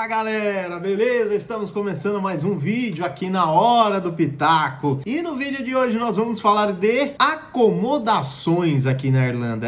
Galera, beleza? Estamos começando mais um vídeo aqui na Hora do Pitaco. E no vídeo de hoje nós vamos falar de acomodações aqui na Irlanda.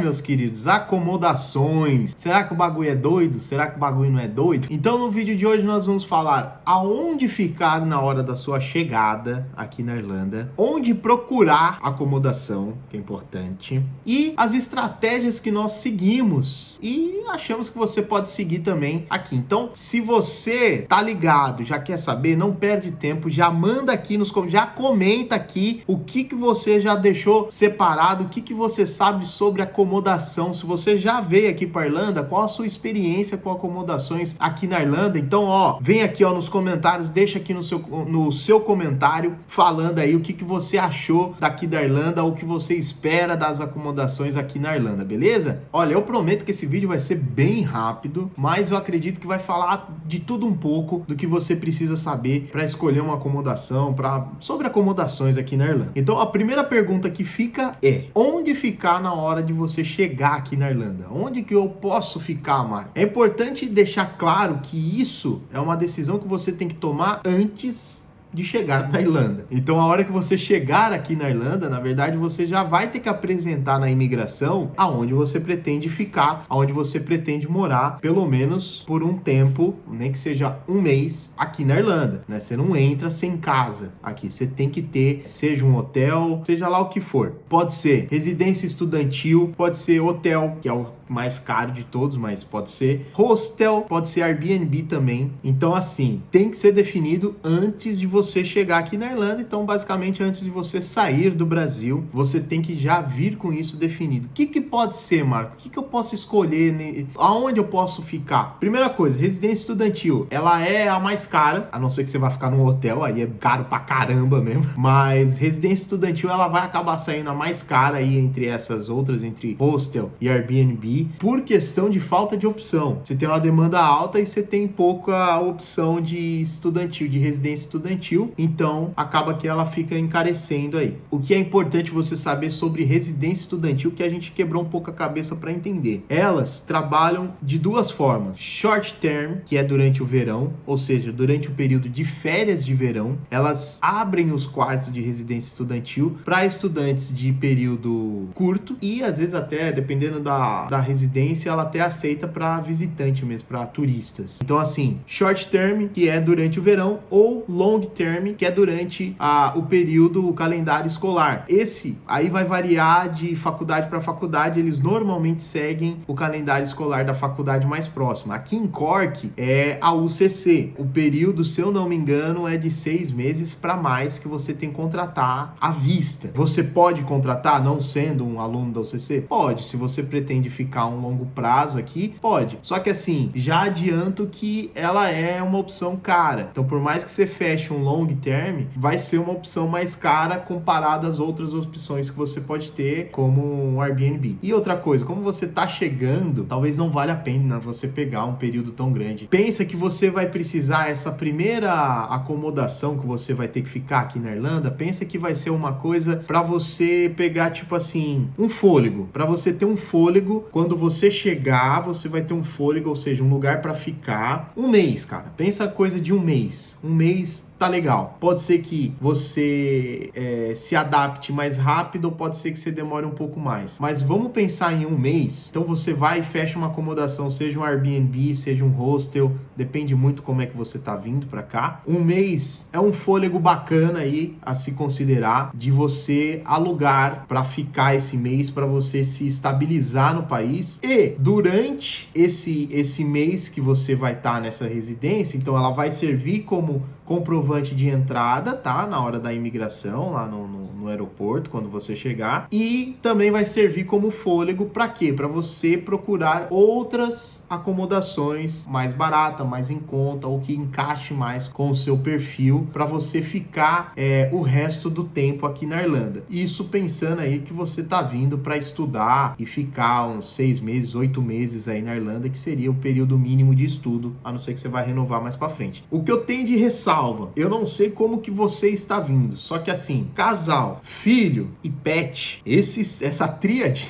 Meus queridos, acomodações. Será que o bagulho é doido? Será que o bagulho não é doido? Então no vídeo de hoje nós vamos falar aonde ficar na hora da sua chegada aqui na Irlanda, onde procurar acomodação, que é importante, e as estratégias que nós seguimos e achamos que você pode seguir também aqui. Então, se você tá ligado, já quer saber, não perde tempo, já manda aqui nos comentários, já comenta aqui o que você já deixou separado, o que você sabe sobre acomodação. Se você já veio aqui para Irlanda, qual a sua experiência com acomodações aqui na Irlanda? Então, vem aqui nos comentários, deixa aqui no seu comentário falando aí o que você achou daqui da Irlanda, o que você espera das acomodações aqui na Irlanda, beleza? Olha, eu prometo que esse vídeo vai ser bem rápido, mas eu acredito que vai falar de tudo um pouco do que você precisa saber para escolher uma acomodação, sobre acomodações aqui na Irlanda. Então a primeira pergunta que fica é: onde ficar na hora de você chegar aqui na Irlanda? Onde que eu posso ficar, Mário? É importante deixar claro que isso é uma decisão que você tem que tomar antes de chegar na Irlanda. Então, a hora que você chegar aqui na Irlanda, na verdade, você já vai ter que apresentar na imigração aonde você pretende ficar, aonde você pretende morar, pelo menos por um tempo, nem que seja um mês, aqui na Irlanda, né? Você não entra sem casa aqui, você tem que ter, seja um hotel, seja lá o que for. Pode ser residência estudantil, pode ser hotel, que é o mais caro de todos, mas pode ser hostel, pode ser Airbnb também. Então, assim, tem que ser definido antes de você chegar aqui na Irlanda. Então, basicamente, antes de você sair do Brasil, você tem que já vir com isso definido. O que pode ser, Marco? O que eu posso escolher? Aonde eu posso ficar? Primeira coisa, residência estudantil. Ela é a mais cara, a não ser que você vá ficar num hotel, aí é caro pra caramba mesmo. Mas residência estudantil, ela vai acabar saindo a mais cara aí entre essas outras, entre hostel e Airbnb, por questão de falta de opção. Você tem uma demanda alta e você tem pouca opção de estudantil, de residência estudantil, então acaba que ela fica encarecendo aí. O que é importante você saber sobre residência estudantil, que a gente quebrou um pouco a cabeça para entender. Elas trabalham de duas formas: short term, que é durante o verão, ou seja, durante o período de férias de verão, elas abrem os quartos de residência estudantil para estudantes de período curto e às vezes até, dependendo da residência, ela até aceita para visitante mesmo, para turistas. Então, assim, short term, que é durante o verão, ou long term, que é durante o período, o calendário escolar. Esse aí vai variar de faculdade para faculdade, eles normalmente seguem o calendário escolar da faculdade mais próxima. Aqui em Cork é a UCC. O período, se eu não me engano, é de 6 meses para mais, que você tem que contratar à vista. Você pode contratar não sendo um aluno da UCC? Pode. Se você pretende ficar um longo prazo aqui, pode. Só que assim, já adianto que ela é uma opção cara. Então, por mais que você feche um long term, vai ser uma opção mais cara comparada às outras opções que você pode ter, como um Airbnb. E outra coisa, como você tá chegando, talvez não valha a pena você pegar um período tão grande. Pensa que você vai precisar, essa primeira acomodação que você vai ter que ficar aqui na Irlanda, pensa que vai ser uma coisa para você pegar, tipo assim, um fôlego. Para você ter um fôlego, quando você chegar, você vai ter um fôlego, ou seja, um lugar para ficar. Um mês, cara. Pensa coisa de um mês. Um mês tá legal. Pode ser que você se adapte mais rápido, ou pode ser que você demore um pouco mais. Mas vamos pensar em um mês. Então você vai e fecha uma acomodação, seja um Airbnb, seja um hostel, depende muito como é que você tá vindo para cá. Um mês é um fôlego bacana aí a se considerar, de você alugar para ficar esse mês, para você se estabilizar no país. E durante esse mês que você vai estar nessa residência, então ela vai servir como comprovante de entrada, tá? Na hora da imigração, lá no aeroporto, quando você chegar. E também vai servir como fôlego para quê? Para você procurar outras acomodações mais baratas, mais em conta, ou que encaixe mais com o seu perfil, para você ficar o resto do tempo aqui na Irlanda. Isso pensando aí que você tá vindo para estudar e ficar uns 6 meses, 8 meses aí na Irlanda, que seria o período mínimo de estudo, a não ser que você vai renovar mais pra frente. O que eu tenho de ressalva, eu não sei como que você está vindo, só que assim, casal, filho e pet, essa tríade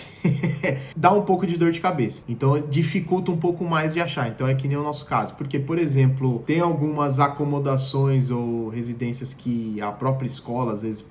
dá um pouco de dor de cabeça. Então dificulta um pouco mais de achar. Então é que nem o nosso caso. Porque, por exemplo, tem algumas acomodações ou residências que a própria escola, às vezes,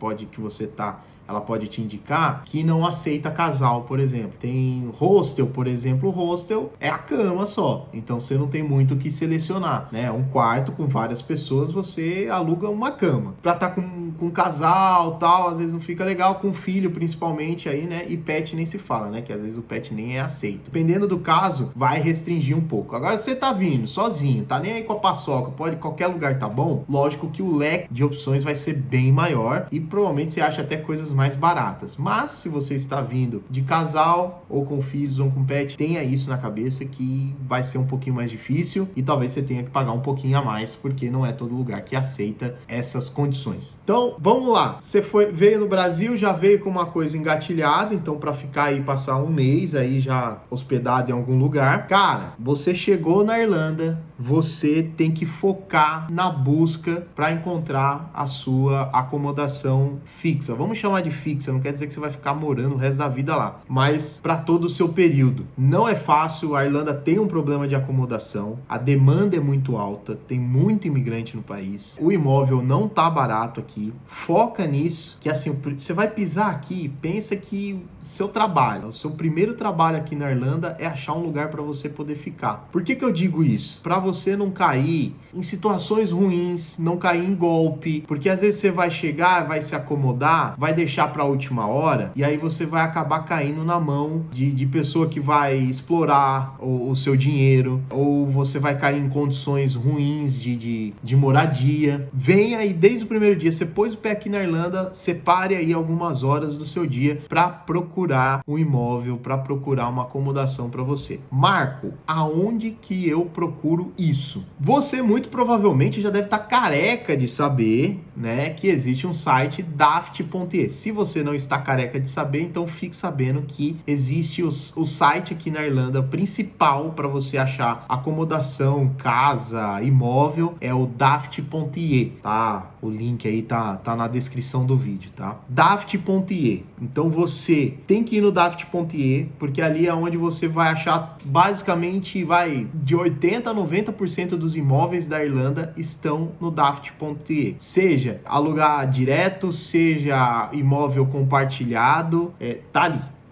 ela pode te indicar que não aceita casal, por exemplo. Tem hostel, por exemplo, o hostel é a cama só, então você não tem muito o que selecionar, né? Um quarto com várias pessoas, você aluga uma cama. Pra estar com casal, tal, às vezes não fica legal, com filho principalmente aí, né? E pet nem se fala, né? Que às vezes o pet nem é aceito. Dependendo do caso, vai restringir um pouco. Agora, você tá vindo sozinho, tá nem aí com a paçoca, pode qualquer lugar tá bom, lógico que o leque de opções vai ser bem maior e provavelmente você acha até coisas mais baratas. Mas se você está vindo de casal ou com filhos ou com pet, tenha isso na cabeça que vai ser um pouquinho mais difícil e talvez você tenha que pagar um pouquinho a mais, porque não é todo lugar que aceita essas condições. Então, vamos lá. Você veio no Brasil, já veio com uma coisa engatilhada, então para ficar aí, passar um mês aí já hospedado em algum lugar. Cara, você chegou na Irlanda, você tem que focar na busca para encontrar a sua acomodação fixa. Vamos chamar de fixa, não quer dizer que você vai ficar morando o resto da vida lá, mas para todo o seu período. Não é fácil, a Irlanda tem um problema de acomodação, a demanda é muito alta, tem muito imigrante no país, o imóvel não tá barato aqui. Foca nisso, que assim, você vai pisar aqui, pensa que seu trabalho, o seu primeiro trabalho aqui na Irlanda é achar um lugar para você poder ficar. Por que eu digo isso? Para você não cair em situações ruins, não cair em golpe, porque às vezes você vai chegar, vai se acomodar, vai deixar para a última hora e aí você vai acabar caindo na mão de pessoa que vai explorar o seu dinheiro, ou você vai cair em condições ruins de moradia. Venha aí desde o primeiro dia, você pôs o pé aqui na Irlanda, separe aí algumas horas do seu dia para procurar um imóvel, para procurar uma acomodação para você. Marco, aonde que eu procuro isso? Você muito provavelmente já deve estar careca de saber, né, que existe um site daft.ie. Se você não está careca de saber, então fique sabendo que existe o site aqui na Irlanda principal para você achar acomodação, casa, imóvel, é o daft.ie, tá? O link aí tá na descrição do vídeo, tá? Daft.ie. Então você tem que ir no daft.ie, porque ali é onde você vai achar basicamente de 80 a 90% dos imóveis da Irlanda estão no daft.ie. Seja alugar direto, seja imóvel compartilhado, tá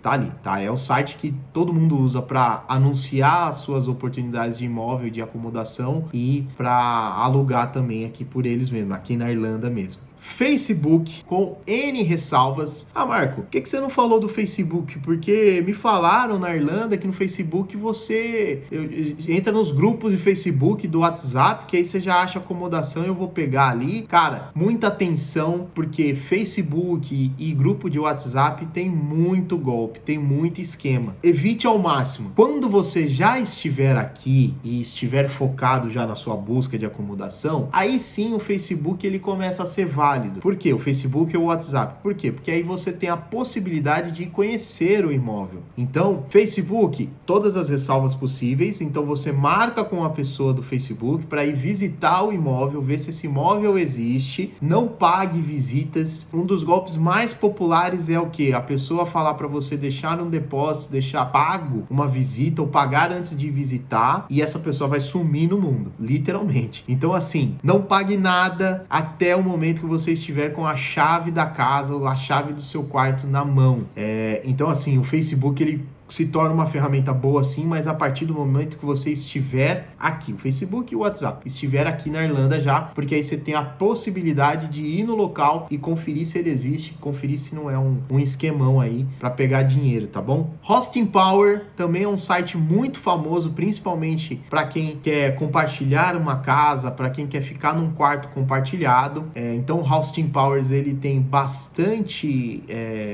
ali. É o site que todo mundo usa para anunciar as suas oportunidades de imóvel, de acomodação e para alugar também aqui por eles mesmos, aqui na Irlanda mesmo. Facebook, com N ressalvas. Ah, Marco, por que você não falou do Facebook? Porque me falaram na Irlanda que no Facebook você entra nos grupos de Facebook, do WhatsApp, que aí você já acha acomodação e eu vou pegar ali. Cara, muita atenção, porque Facebook e grupo de WhatsApp tem muito golpe, tem muito esquema. Evite ao máximo. Quando você já estiver aqui e estiver focado já na sua busca de acomodação, aí sim o Facebook ele começa a ser válido. Por quê? O Facebook ou o WhatsApp? Por quê? Porque aí você tem a possibilidade de conhecer o imóvel. Então, Facebook, todas as ressalvas possíveis. Então, você marca com a pessoa do Facebook para ir visitar o imóvel, ver se esse imóvel existe. Não pague visitas. Um dos golpes mais populares é o quê? A pessoa falar para você deixar um depósito, deixar pago uma visita ou pagar antes de visitar e essa pessoa vai sumir no mundo, literalmente. Então, assim, não pague nada até o momento que você estiver com a chave da casa ou a chave do seu quarto na mão. Então, assim, o Facebook, ele se torna uma ferramenta boa sim, mas a partir do momento que você estiver aqui, o Facebook e o WhatsApp, estiver aqui na Irlanda já, porque aí você tem a possibilidade de ir no local e conferir se ele existe, conferir se não é um esquemão aí para pegar dinheiro, tá bom? Hosting Power também é um site muito famoso, principalmente para quem quer compartilhar uma casa, para quem quer ficar num quarto compartilhado. Então o Hosting Powers ele tem bastante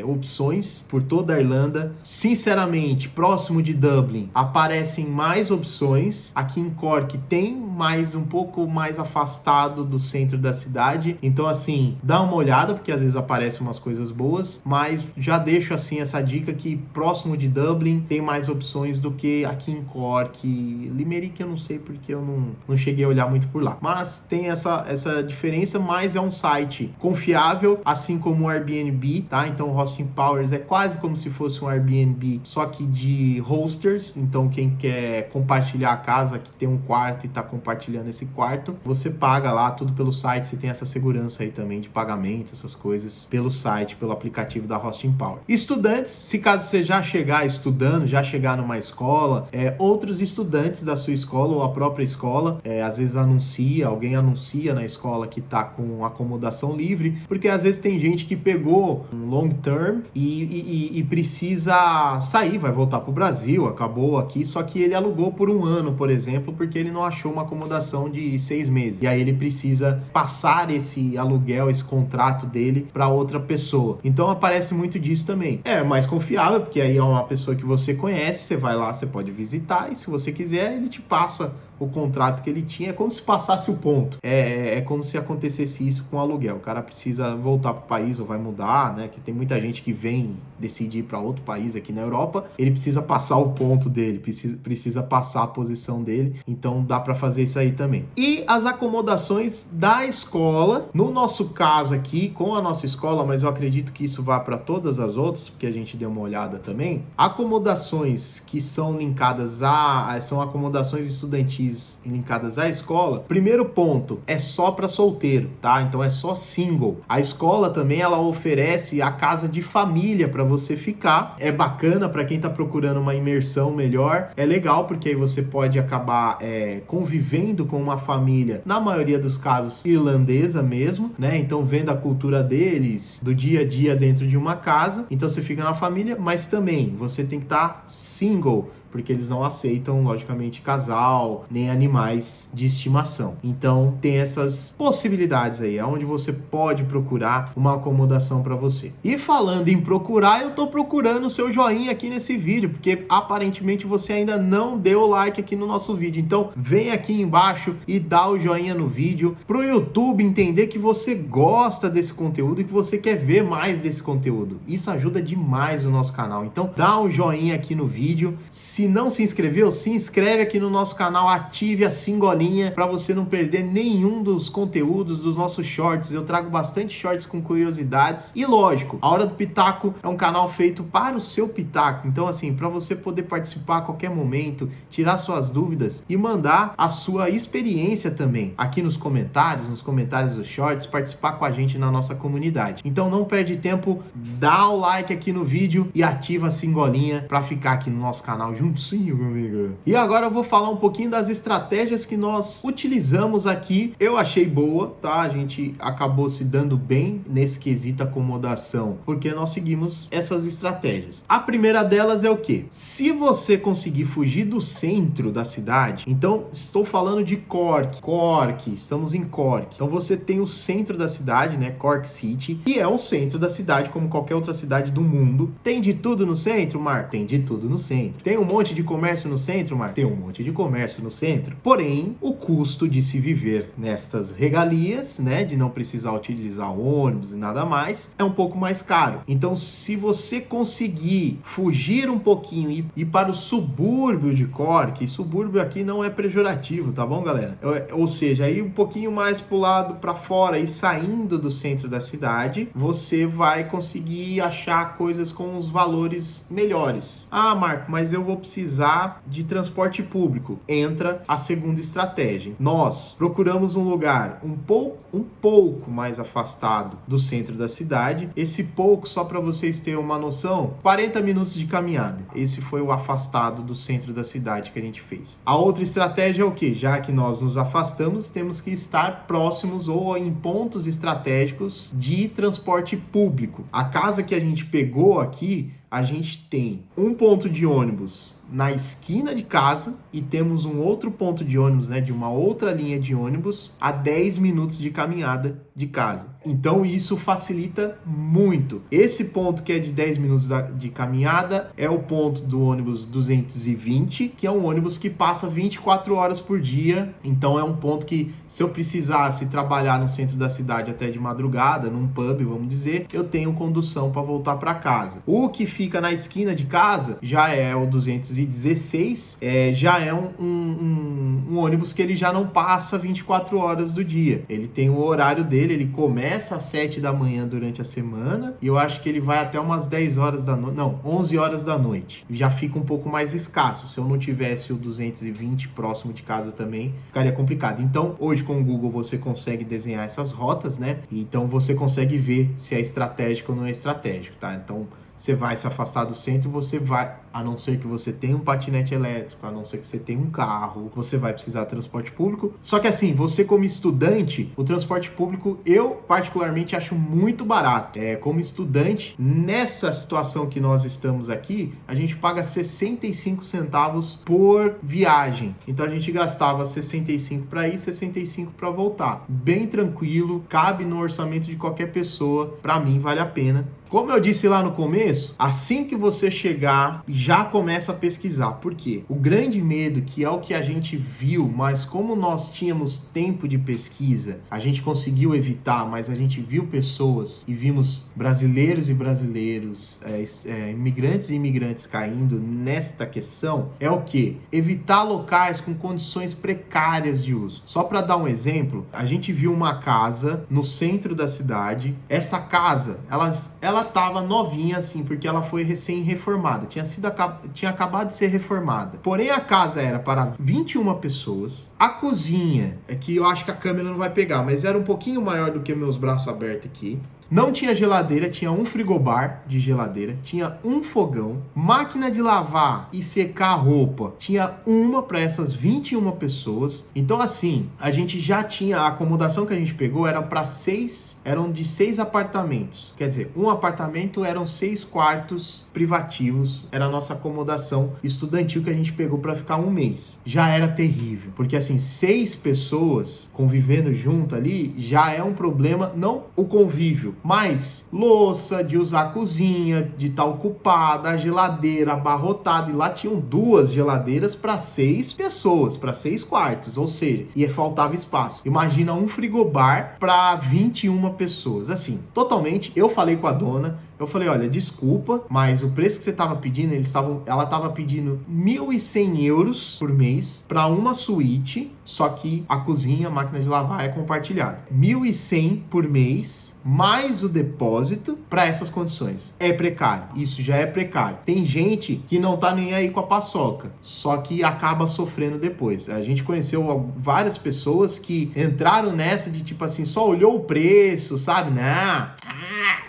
opções por toda a Irlanda. Sinceramente, próximo de Dublin aparecem mais opções. Aqui em Cork tem mas um pouco mais afastado do centro da cidade. Então, assim, dá uma olhada, porque às vezes aparecem umas coisas boas, mas já deixo, assim, essa dica que próximo de Dublin tem mais opções do que aqui em Cork. Limerick eu não sei porque eu não cheguei a olhar muito por lá. Mas tem essa diferença, mas é um site confiável, assim como o Airbnb, tá? Então, o Hosting Powers é quase como se fosse um Airbnb, só que de hosters. Então, quem quer compartilhar a casa, que tem um quarto e tá compartilhando esse quarto, você paga lá tudo pelo site. Você tem essa segurança aí também de pagamento, essas coisas, pelo site, pelo aplicativo da Hosting Power. Estudantes, se caso você já chegar estudando, já chegar numa escola, outros estudantes da sua escola ou a própria escola, às vezes alguém anuncia na escola que tá com acomodação livre, porque às vezes tem gente que pegou um long term e precisa sair, vai voltar pro Brasil, acabou aqui, só que ele alugou por um ano, por exemplo, porque ele não achou uma acomodação de 6 meses. E aí ele precisa passar esse aluguel, esse contrato dele para outra pessoa. Então aparece muito disso também. É mais confiável, porque aí é uma pessoa que você conhece, você vai lá, você pode visitar, e se você quiser, ele te passa o contrato que ele tinha. É como se passasse o ponto. É como se acontecesse isso com o aluguel. O cara precisa voltar para o país ou vai mudar, né? Que tem muita gente que decide ir para outro país aqui na Europa. Ele precisa passar o ponto dele, precisa passar a posição dele. Então dá para fazer isso aí também. E as acomodações da escola, no nosso caso aqui, com a nossa escola, mas eu acredito que isso vá para todas as outras, porque a gente deu uma olhada também. Acomodações que são linkadas são acomodações estudantis linkadas à escola. Primeiro ponto, é só para solteiro, tá? Então é só single. A escola também, ela oferece a casa de família para você ficar. É bacana para quem tá procurando uma imersão melhor. É legal porque aí você pode acabar convivendo com uma família, na maioria dos casos irlandesa mesmo, né? Então vendo a cultura deles, do dia a dia dentro de uma casa. Então você fica na família, mas também você tem que estar single, porque eles não aceitam, logicamente, casal, nem animais de estimação. Então, tem essas possibilidades aí, onde você pode procurar uma acomodação para você. E falando em procurar, eu tô procurando o seu joinha aqui nesse vídeo, porque aparentemente você ainda não deu o like aqui no nosso vídeo. Então, vem aqui embaixo e dá o joinha no vídeo, pro YouTube entender que você gosta desse conteúdo e que você quer ver mais desse conteúdo. Isso ajuda demais o nosso canal. Então, dá um joinha aqui no vídeo. Se não se inscreveu, se inscreve aqui no nosso canal, ative a singolinha para você não perder nenhum dos conteúdos dos nossos shorts. Eu trago bastante shorts com curiosidades e, lógico, a Hora do Pitaco é um canal feito para o seu pitaco. Então, assim, para você poder participar a qualquer momento, tirar suas dúvidas e mandar a sua experiência também aqui nos comentários dos shorts, participar com a gente na nossa comunidade. Então, não perde tempo, dá o like aqui no vídeo e ativa a singolinha para ficar aqui no nosso canal juntinho comigo. E agora eu vou falar um pouquinho das estratégias que nós utilizamos aqui. Eu achei boa, tá? A gente acabou se dando bem nesse quesito acomodação, porque nós seguimos essas estratégias. A primeira delas é o quê? Se você conseguir fugir do centro da cidade, então estou falando de Cork, estamos em Cork. Então você tem o centro da cidade, né? Cork City, que é o centro da cidade, como qualquer outra cidade do mundo. Tem de tudo no centro, Mar? Tem de tudo no centro. Tem um monte de comércio no centro, Mar? Tem um monte de comércio no centro. Porém, o custo de se viver nestas regalias, né, de não precisar utilizar ônibus e nada mais, é um pouco mais caro. Então, se você conseguir fugir um pouquinho e ir para o subúrbio de Cork, e subúrbio aqui não é pejorativo, tá bom, galera? Ou seja, ir um pouquinho mais pro lado para fora e saindo do centro da cidade, você vai conseguir achar coisas com os valores melhores. Ah, Marco, mas eu vou precisar de transporte público. Entra a segunda estratégia. Nós procuramos um lugar um pouco mais afastado do centro da cidade. Esse pouco, só para vocês terem uma noção, 40 minutos de caminhada. Esse foi o afastado do centro da cidade que a gente fez. A outra estratégia é o quê? Já que nós nos afastamos, temos que estar próximos ou em pontos estratégicos de transporte público. A casa que a gente pegou aqui, a gente tem um ponto de ônibus na esquina de casa e temos um outro ponto de ônibus, né, de uma outra linha de ônibus a 10 minutos de caminhada de casa. Então isso facilita muito. Esse ponto que é de 10 minutos de caminhada é o ponto do ônibus 220, que é um ônibus que passa 24 horas por dia. Então é um ponto que, se eu precisasse trabalhar no centro da cidade até de madrugada, num pub, vamos dizer, eu tenho condução para voltar para casa. O que fica na esquina de casa já é o 216, já é um ônibus que ele já não passa 24 horas do dia. Ele tem o horário dele, ele começa às 7 da manhã durante a semana e eu acho que ele vai até umas 10 horas da noite, não, 11 horas da noite. Já fica um pouco mais escasso. Se eu não tivesse o 220 próximo de casa também, ficaria complicado. Então, hoje com o Google você consegue desenhar essas rotas, né? Então você consegue ver se é estratégico ou não é estratégico, tá? Então, você vai se afastar do centro, você vai, a não ser que você tenha um patinete elétrico, a não ser que você tenha um carro, você vai precisar de transporte público. Só que assim, você como estudante, o transporte público eu particularmente acho muito barato. Como estudante, nessa situação que nós estamos aqui, a gente paga 65 centavos por viagem. Então a gente gastava 65 para ir, 65 para voltar. Bem tranquilo, cabe no orçamento de qualquer pessoa. Para mim vale a pena. Como eu disse lá no começo, assim que você chegar, já começa a pesquisar. Por quê? O grande medo, que é o que a gente viu, mas como nós tínhamos tempo de pesquisa, a gente conseguiu evitar, mas a gente viu pessoas e vimos brasileiros e brasileiros, imigrantes e imigrantes caindo nesta questão, é o quê? Evitar locais com condições precárias de uso. Só para dar um exemplo, a gente viu uma casa no centro da cidade. Essa casa, ela estava novinha assim, porque ela foi recém-reformada, tinha acabado de ser reformada. Porém, a casa era para 21 pessoas. A cozinha, que eu acho que a câmera não vai pegar, mas era um pouquinho maior do que meus braços abertos aqui. Não tinha geladeira, tinha um frigobar de geladeira, tinha um fogão, máquina de lavar e secar roupa, tinha uma para essas 21 pessoas. Então assim, a gente já tinha, a acomodação que a gente pegou eram de 6 apartamentos. Quer dizer, um apartamento eram 6 quartos privativos, era a nossa acomodação estudantil que a gente pegou para ficar um mês. Já era terrível, porque assim, 6 pessoas convivendo junto ali já é um problema, não o convívio, mas louça, de usar a cozinha, de estar ocupada, a geladeira abarrotada, e lá tinham 2 geladeiras para 6 pessoas, para 6 quartos, ou seja, faltava espaço. Imagina um frigobar para 21 pessoas, assim, totalmente. Eu falei com a dona, eu falei, olha, desculpa, mas o preço que você estava pedindo, ela estava pedindo 1.100 euros por mês para uma suíte, só que a cozinha, a máquina de lavar é compartilhada. 1.100 por mês, mais o depósito para essas condições. É precário, isso já é precário. Tem gente que não tá nem aí com a paçoca, só que acaba sofrendo depois. A gente conheceu várias pessoas que entraram nessa de tipo assim, só olhou o preço, sabe? Não,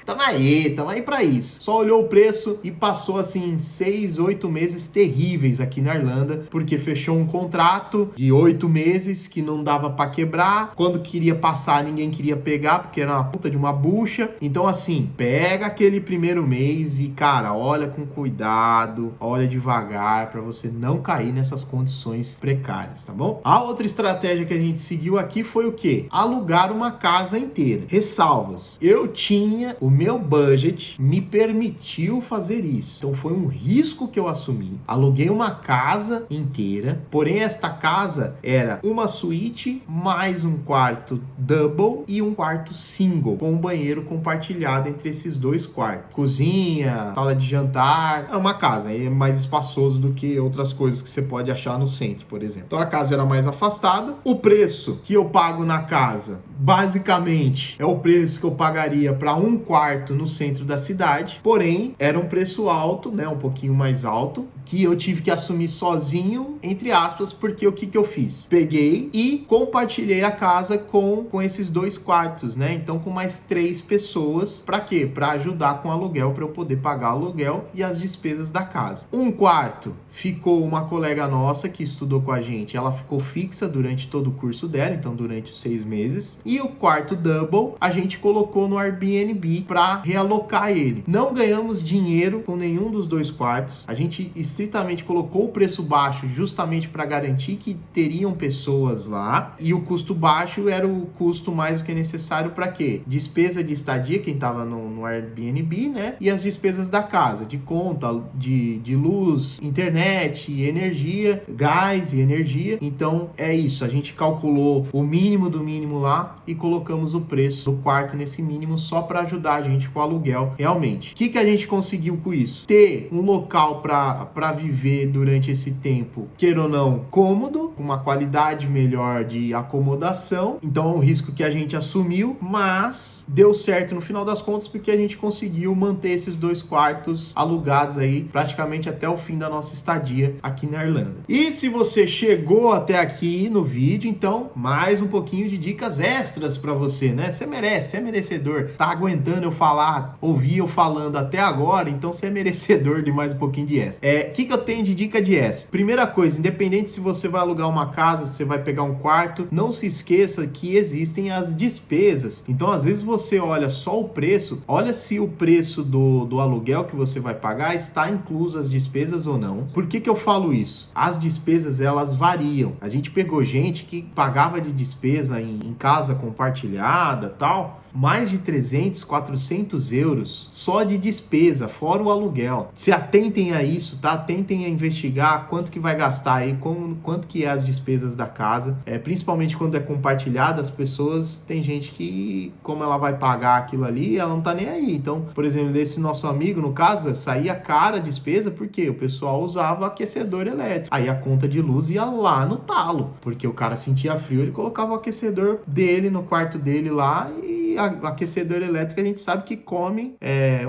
tamo aí pra isso. Só olhou o preço e passou assim 6, 8 meses terríveis aqui na Irlanda, porque fechou um contrato de 8 meses que não dava pra quebrar. Quando queria passar, ninguém queria pegar, porque era uma puta de uma bucha. Então assim, pega aquele primeiro mês e, cara, olha com cuidado, olha devagar pra você não cair nessas condições precárias, tá bom? A outra estratégia que a gente seguiu aqui foi o quê? Alugar uma casa inteira. Ressalvas. Eu tinha o meu budget me permitiu fazer isso. Então foi um risco que eu assumi. Aluguei uma casa inteira, porém esta casa era uma suíte mais um quarto double e um quarto single, com um banheiro compartilhado entre esses 2 quartos. Cozinha, sala de jantar, era uma casa, é mais espaçoso do que outras coisas que você pode achar no centro, por exemplo. Então a casa era mais afastada. O preço que eu pago na casa, basicamente, é o preço que eu pagaria para um quarto no centro da cidade, porém era um preço alto, né, um pouquinho mais alto, que eu tive que assumir sozinho, entre aspas, porque o que eu fiz? Peguei e compartilhei a casa com esses 2 quartos, né? Então com mais 3 pessoas, para quê? Para ajudar com o aluguel, para eu poder pagar o aluguel e as despesas da casa. Um quarto ficou uma colega nossa que estudou com a gente, ela ficou fixa durante todo o curso dela, então durante os 6 meses, e o quarto double a gente colocou no Airbnb para realocar ele. Não ganhamos dinheiro com nenhum dos dois quartos, a gente estritamente colocou o preço baixo justamente para garantir que teriam pessoas lá, e o custo baixo era o custo mais do que necessário para quê? Despesa de estadia, quem estava no Airbnb, né? E as despesas da casa, de conta, de luz, internet, energia, gás e energia. Então é isso, a gente calculou o mínimo do mínimo lá e colocamos o preço do quarto nesse mínimo só para ajudar a gente com o aluguel realmente. O que a gente conseguiu com isso? Ter um local para viver durante esse tempo, queira ou não, cômodo, com uma qualidade melhor de acomodação. Então é um risco que a gente assumiu, mas deu certo no final das contas porque a gente conseguiu manter esses dois quartos alugados aí praticamente até o fim da nossa estadia aqui na Irlanda. E se você chegou até aqui no vídeo, então mais um pouquinho de dicas extras para você, né? Você merece, você é merecedor. Tá aguentando eu falar, ouvir eu falando até agora, então você é merecedor de mais um pouquinho de extra. O que eu tenho de dica de extra? Primeira coisa, independente se você vai alugar uma casa, se você vai pegar um quarto, não se esqueça que existem as despesas. Então, às vezes você olha só o preço, olha se o preço do aluguel que você vai pagar está incluso as despesas ou não. Por que eu falo isso? As despesas, elas variam. A gente pegou gente que pagava de despesa em casa compartilhada, tal, mais de 300, 400 euros só de despesa, fora o aluguel. Se atentem a isso, tá? Tentem a investigar quanto que vai gastar aí, quanto que é as despesas da casa. Principalmente quando é compartilhada, as pessoas, tem gente que, como ela vai pagar aquilo ali, ela não tá nem aí. Então, por exemplo, desse nosso amigo, no caso, saía cara a despesa porque o pessoal usava aquecedor elétrico. Aí a conta de luz ia lá no talo, porque o cara sentia frio, ele colocava o aquecedor dele no quarto dele lá e aquecedor elétrico a gente sabe que come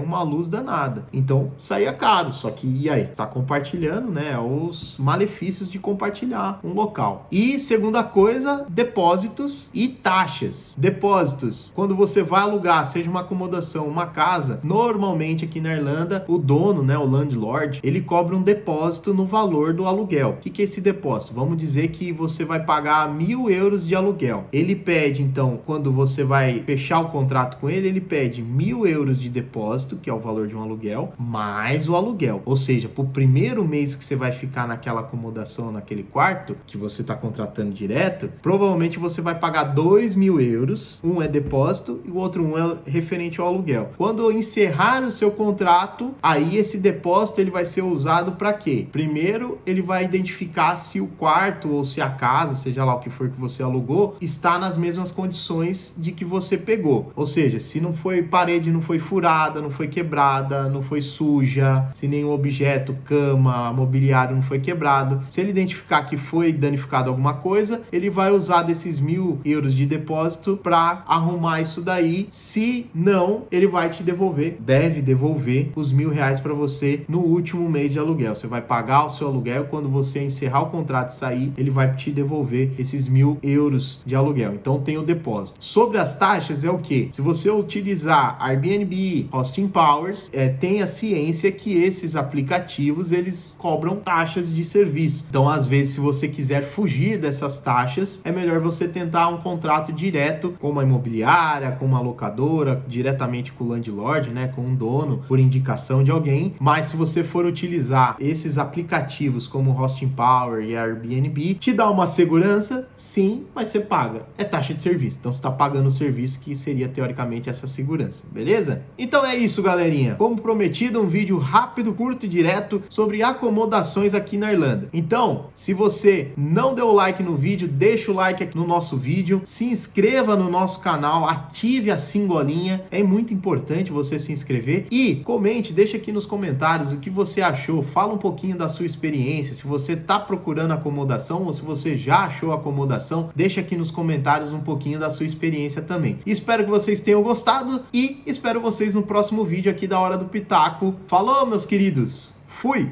uma luz danada. Então saía caro, só que e aí? Tá compartilhando, né? Os malefícios de compartilhar um local. E segunda coisa, depósitos e taxas. Depósitos, quando você vai alugar, seja uma acomodação, uma casa, normalmente aqui na Irlanda, o dono, né, o landlord, ele cobra um depósito no valor do aluguel. O que é esse depósito? Vamos dizer que você vai pagar 1.000 euros de aluguel. Ele pede, então, quando você vai fechar o contrato com ele, ele pede 1.000 euros de depósito, que é o valor de um aluguel, mais o aluguel. Ou seja, pro primeiro mês que você vai ficar naquela acomodação, naquele quarto, que você está contratando direto, provavelmente você vai pagar 2.000 euros, um é depósito e o outro é referente ao aluguel. Quando encerrar o seu contrato, aí esse depósito ele vai ser usado para quê? Primeiro, ele vai identificar se o quarto ou se a casa, seja lá o que for que você alugou, está nas mesmas condições de que você pegou. Ou seja, se não foi parede, não foi furada, não foi quebrada, não foi suja, se nenhum objeto, cama, mobiliário não foi quebrado, se ele identificar que foi danificado alguma coisa, ele vai usar desses 1.000 euros de depósito para arrumar isso daí. Se não, ele vai te devolver, deve devolver os R$1.000 para você no último mês de aluguel. Você vai pagar o seu aluguel, quando você encerrar o contrato e sair, ele vai te devolver esses 1.000 euros de aluguel. Então tem o depósito. Sobre as taxas é o que? Se você utilizar Airbnb, Hosting Powers, tenha ciência que esses aplicativos, eles cobram taxas de serviço. Então, às vezes, se você quiser fugir dessas taxas, é melhor você tentar um contrato direto com uma imobiliária, com uma locadora, diretamente com o landlord, né, com um dono, por indicação de alguém. Mas se você for utilizar esses aplicativos como Hosting Power e Airbnb, te dá uma segurança, sim, mas você paga. É taxa de serviço. Então, você está pagando o serviço que seria teoricamente essa segurança, beleza? Então é isso, galerinha. Como prometido, um vídeo rápido, curto e direto sobre acomodações aqui na Irlanda. Então, se você não deu like no vídeo, deixa o like aqui no nosso vídeo, se inscreva no nosso canal, ative a singolinha, é muito importante você se inscrever e comente, deixa aqui nos comentários o que você achou, fala um pouquinho da sua experiência, se você está procurando acomodação ou se você já achou acomodação, deixa aqui nos comentários um pouquinho da sua experiência também. Espero que vocês tenham gostado e espero vocês no próximo vídeo aqui da Hora do Pitaco. Falou, meus queridos! Fui!